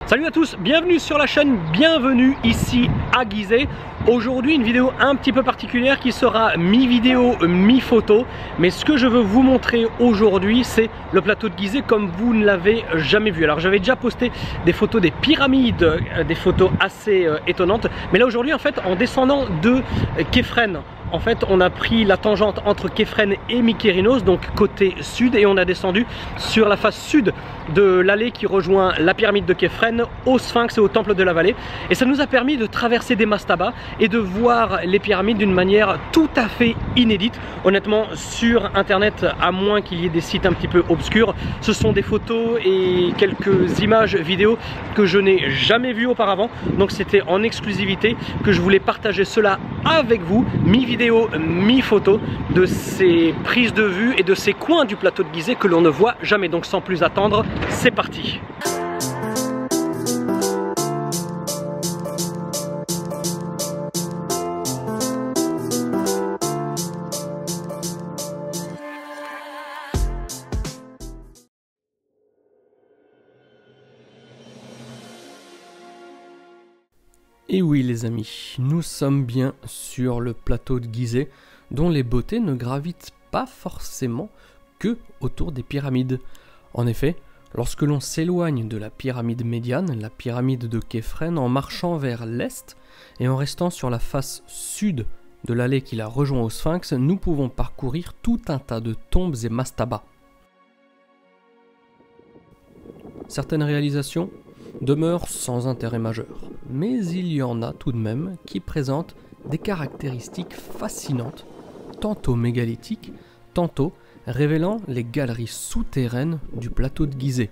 Salut à tous, bienvenue sur la chaîne, bienvenue ici à Gizeh. Aujourd'hui une vidéo un petit peu particulière qui sera mi-vidéo, mi-photo. Mais ce que je veux vous montrer aujourd'hui, c'est le plateau de Gizeh comme vous ne l'avez jamais vu. Alors j'avais déjà posté des photos des pyramides, des photos assez étonnantes. Mais là aujourd'hui en fait en descendant de Képhren, en fait on a pris la tangente entre Képhren et Mykérinos, donc côté sud, et on a descendu sur la face sud de l'allée qui rejoint la pyramide de Képhren au Sphinx et au temple de la vallée. Et ça nous a permis de traverser des mastabas et de voir les pyramides d'une manière tout à fait inédite. Honnêtement, sur internet, à moins qu'il y ait des sites un petit peu obscurs, ce sont des photos et quelques images vidéo que je n'ai jamais vues auparavant. Donc c'était en exclusivité que je voulais partager cela avec vous, mi-vidéo, mi-photo, de ces prises de vue et de ces coins du plateau de Gizeh que l'on ne voit jamais. Donc sans plus attendre, c'est parti. Et oui les amis, nous sommes bien sur le plateau de Gizeh, dont les beautés ne gravitent pas forcément que autour des pyramides. En effet, lorsque l'on s'éloigne de la pyramide médiane, la pyramide de Képhren, en marchant vers l'est et en restant sur la face sud de l'allée qui la rejoint au Sphinx, nous pouvons parcourir tout un tas de tombes et mastabas. Certaines réalisations demeurent sans intérêt majeur, mais il y en a tout de même qui présentent des caractéristiques fascinantes, tantôt mégalithiques, tantôt révélant les galeries souterraines du plateau de Gizeh.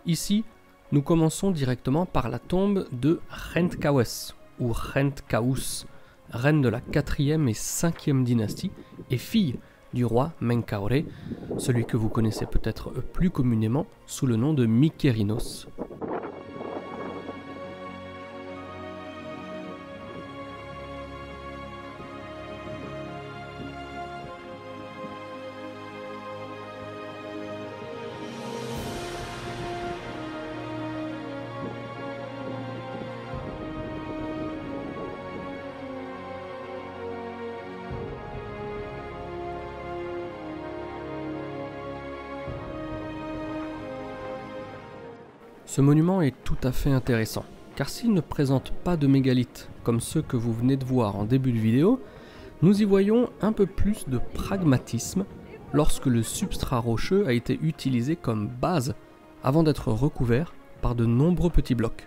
Ici, nous commençons directement par la tombe de Khentkawes, ou Khentkaous, reine de la 4e et 5e dynastie et fille du roi Menkaure, celui que vous connaissez peut-être plus communément sous le nom de Mykérinos. Ce monument est tout à fait intéressant, car s'il ne présente pas de mégalithes comme ceux que vous venez de voir en début de vidéo, nous y voyons un peu plus de pragmatisme lorsque le substrat rocheux a été utilisé comme base avant d'être recouvert par de nombreux petits blocs.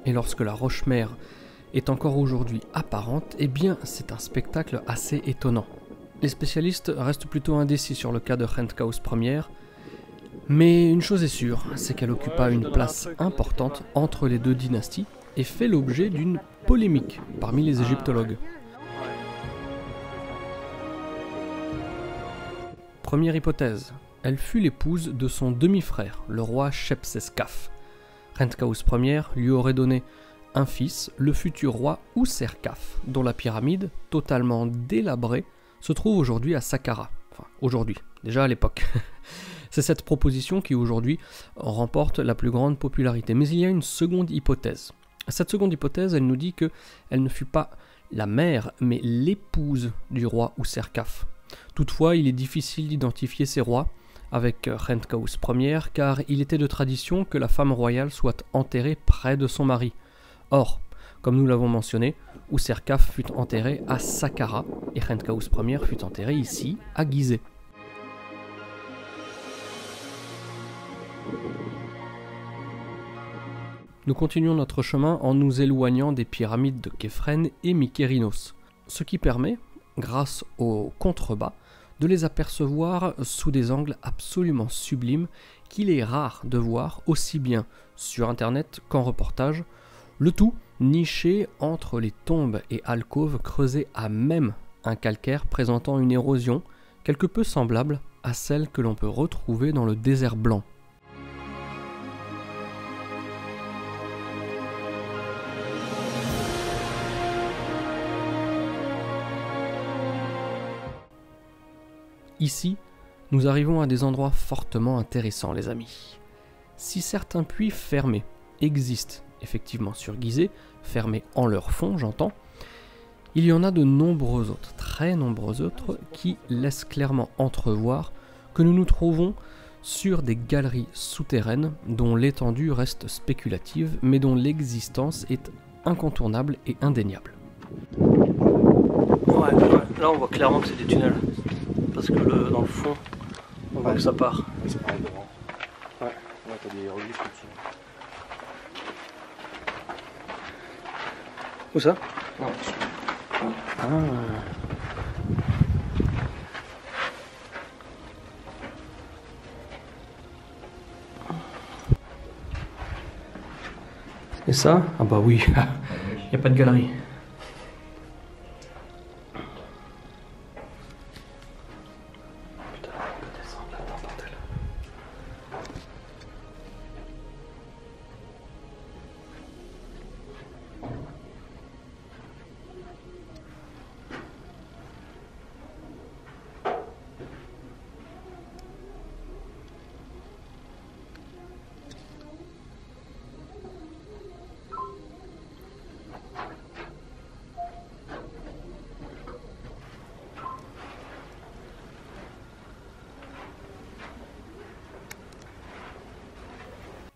Et lorsque la roche-mère est encore aujourd'hui apparente, eh bien c'est un spectacle assez étonnant. Les spécialistes restent plutôt indécis sur le cas de Khentkaous Ier, mais une chose est sûre, c'est qu'elle occupa une place importante entre les deux dynasties et fait l'objet d'une polémique parmi les égyptologues. Première hypothèse, elle fut l'épouse de son demi-frère, le roi Shepseskaf. Khentkaous Ier lui aurait donné un fils, le futur roi Ouserkaf, dont la pyramide, totalement délabrée, se trouve aujourd'hui à Saqqara. Enfin, aujourd'hui, déjà à l'époque. C'est cette proposition qui aujourd'hui remporte la plus grande popularité. Mais il y a une seconde hypothèse. Cette seconde hypothèse, elle nous dit qu'elle ne fut pas la mère, mais l'épouse du roi Ouserkaf. Toutefois, il est difficile d'identifier ces rois avec Khentkaous Ier, car il était de tradition que la femme royale soit enterrée près de son mari. Or, comme nous l'avons mentionné, Ouserkaf fut enterré à Saqqara et Khentkaous Ier fut enterré ici, à Gizeh. Nous continuons notre chemin en nous éloignant des pyramides de Képhren et Mykérinos, ce qui permet, grâce au contrebas, de les apercevoir sous des angles absolument sublimes qu'il est rare de voir aussi bien sur internet qu'en reportage, le tout niché entre les tombes et alcôves creusées à même un calcaire présentant une érosion quelque peu semblable à celle que l'on peut retrouver dans le désert blanc. ici, nous arrivons à des endroits fortement intéressants les amis. Si certains puits fermés existent effectivement sur Gizeh, fermés en leur fond j'entends, il y en a de nombreux autres, très nombreux autres, qui laissent clairement entrevoir que nous nous trouvons sur des galeries souterraines dont l'étendue reste spéculative, mais dont l'existence est incontournable et indéniable. Ouais, là on voit clairement que c'est des tunnels, parce que dans le fond, on voit que ça part. Oui, ça part devant. Ouais, là t'as des reliefs au-dessus. Où ça? Non, Ah. Et ça? Ah bah oui, il n'y a pas de galerie. Putain, on peut descendre là-dedans, bordel.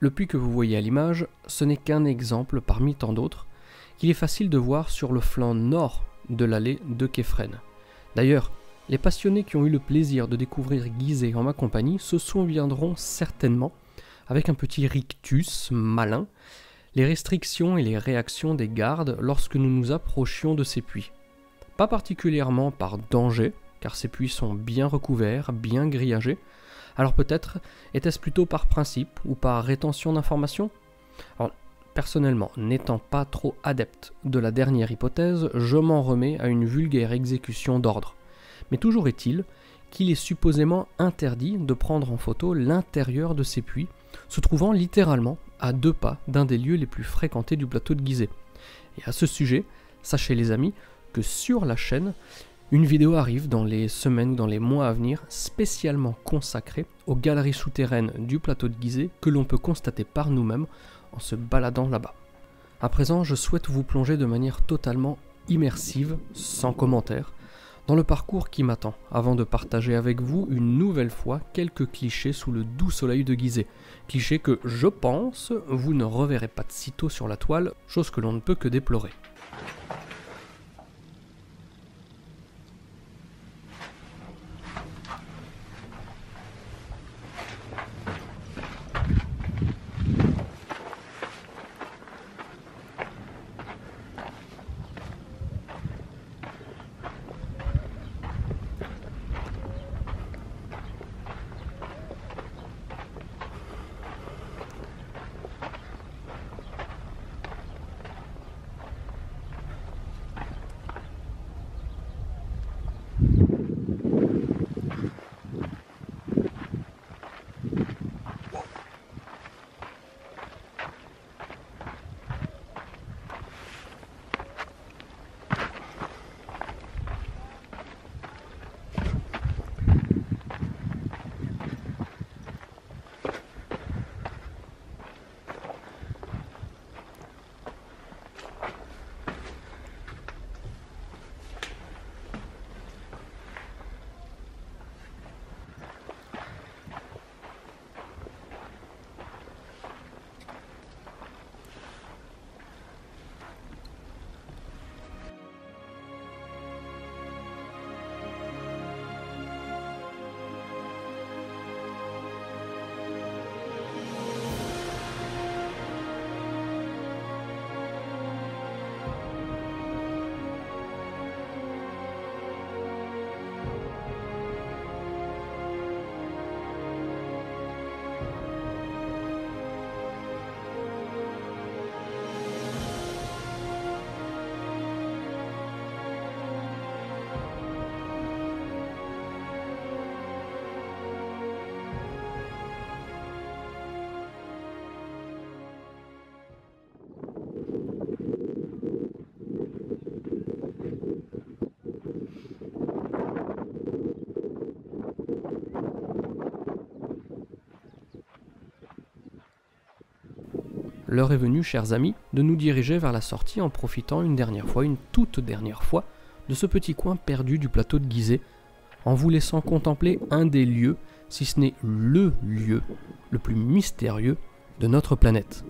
Le puits que vous voyez à l'image, ce n'est qu'un exemple parmi tant d'autres qu'il est facile de voir sur le flanc nord de l'allée de Kefren. D'ailleurs, les passionnés qui ont eu le plaisir de découvrir Gizeh en ma compagnie se souviendront certainement, avec un petit rictus malin, les restrictions et les réactions des gardes lorsque nous nous approchions de ces puits. Pas particulièrement par danger, car ces puits sont bien recouverts, bien grillagés. Alors peut-être était-ce plutôt par principe ou par rétention d'informations? Alors, personnellement, n'étant pas trop adepte de la dernière hypothèse, je m'en remets à une vulgaire exécution d'ordre. Mais toujours est-il qu'il est supposément interdit de prendre en photo l'intérieur de ces puits, se trouvant littéralement à 2 pas d'un des lieux les plus fréquentés du plateau de Gizeh. Et à ce sujet, sachez les amis que sur la chaîne, une vidéo arrive dans les semaines ou dans les mois à venir spécialement consacrée aux galeries souterraines du plateau de Gizeh que l'on peut constater par nous-mêmes en se baladant là-bas. À présent, je souhaite vous plonger de manière totalement immersive, sans commentaire, dans le parcours qui m'attend, avant de partager avec vous une nouvelle fois quelques clichés sous le doux soleil de Gizeh. Clichés que, je pense, vous ne reverrez pas de sitôt sur la toile, chose que l'on ne peut que déplorer. l'heure est venue, chers amis, de nous diriger vers la sortie en profitant une dernière fois, une toute dernière fois, de ce petit coin perdu du plateau de Gizeh, en vous laissant contempler un des lieux, si ce n'est le lieu, le plus mystérieux de notre planète.